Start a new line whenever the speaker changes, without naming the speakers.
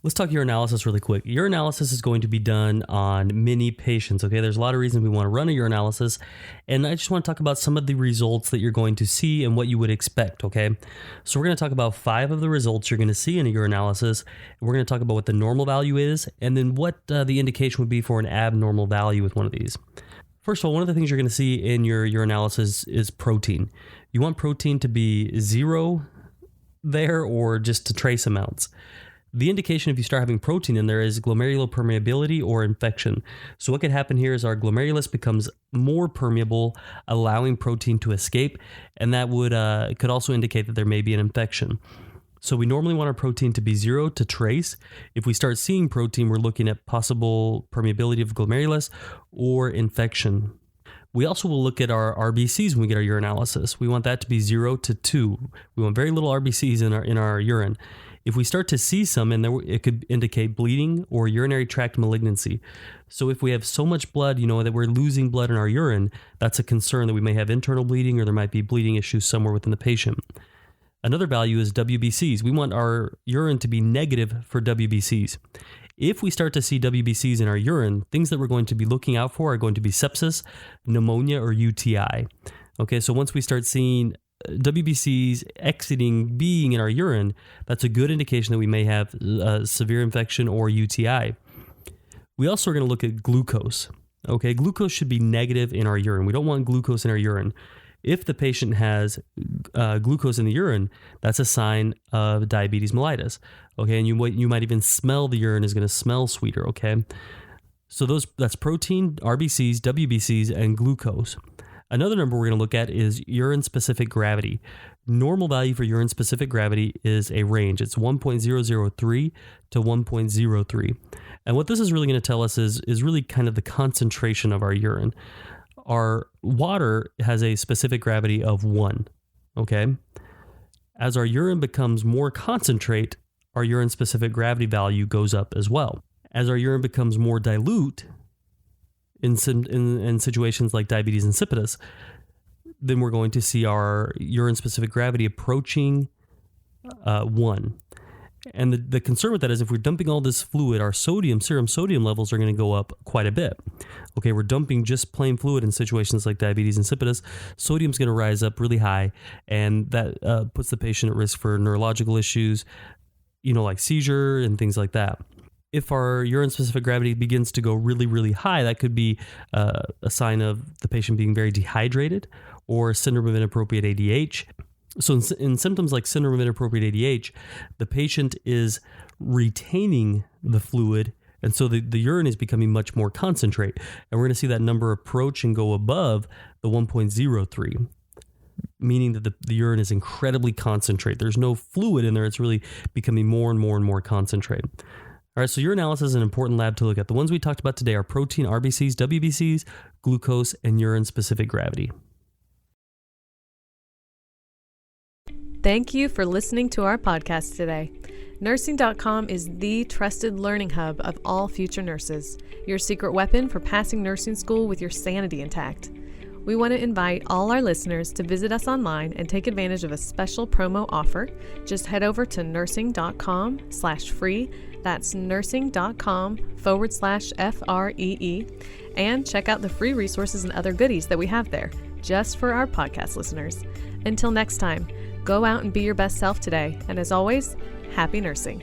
Let's talk urinalysis really quick. Urinalysis is going to be done on many patients, okay? There's a lot of reasons we want to run a urinalysis, and I just want to talk about some of the results that you're going to see and what you would expect, okay? So we're going to talk about 5 of the results you're going to see in a urinalysis, and we're going to talk about what the normal value is, and then what the indication would be for an abnormal value with one of these. First of all, one of the things you're going to see in your urinalysis is protein. You want protein to be 0 there or just to trace amounts. The indication if you start having protein in there is glomerular permeability or infection. So what could happen here is our glomerulus becomes more permeable, allowing protein to escape, and that would could also indicate that there may be an infection. So we normally want our protein to be 0 to trace. If we start seeing protein, we're looking at possible permeability of glomerulus or infection. We also will look at our RBCs when we get our urinalysis. We want that to be 0 to 2. We want very little RBCs in our urine. If we start to see some, and it could indicate bleeding or urinary tract malignancy. So if we have so much blood, that we're losing blood in our urine, that's a concern that we may have internal bleeding or there might be bleeding issues somewhere within the patient. Another value is WBCs. We want our urine to be negative for WBCs. If we start to see WBCs in our urine, things that we're going to be looking out for are going to be sepsis, pneumonia, or UTI. Okay, so once we start seeing WBCs being in our urine, that's a good indication that we may have severe infection or UTI. We also are going to look at glucose. Okay, glucose should be negative in our urine. We don't want glucose in our urine. If the patient has glucose in the urine, that's a sign of diabetes mellitus. Okay, and you might even smell the urine is going to smell sweeter. Okay, so that's protein, RBCs, WBCs, and glucose. Another number we're going to look at is urine-specific gravity. Normal value for urine-specific gravity is a range. It's 1.003 to 1.03. And what this is really going to tell us is really kind of the concentration of our urine. Our water has a specific gravity of 1, okay? As our urine becomes more concentrate, our urine-specific gravity value goes up as well. As our urine becomes more dilute, in situations like diabetes insipidus, then we're going to see our urine-specific gravity approaching 1. And the concern with that is if we're dumping all this fluid, our serum sodium levels are going to go up quite a bit. Okay, we're dumping just plain fluid in situations like diabetes insipidus. Sodium's going to rise up really high, and that puts the patient at risk for neurological issues, like seizure and things like that. If our urine-specific gravity begins to go really, really high, that could be a sign of the patient being very dehydrated or syndrome of inappropriate ADH. So in symptoms like syndrome of inappropriate ADH, the patient is retaining the fluid, and so the urine is becoming much more concentrate. And we're going to see that number approach and go above the 1.03, meaning that the urine is incredibly concentrate. There's no fluid in there. It's really becoming more and more and more concentrate. All right, so urinalysis is an important lab to look at. The ones we talked about today are protein, RBCs, WBCs, glucose, and urine-specific gravity.
Thank you for listening to our podcast today. Nursing.com is the trusted learning hub of all future nurses, your secret weapon for passing nursing school with your sanity intact. We want to invite all our listeners to visit us online and take advantage of a special promo offer. Just head over to nursing.com/free. That's nursing.com/FREE, and check out the free resources and other goodies that we have there just for our podcast listeners. Until next time, go out and be your best self today. And as always, happy nursing.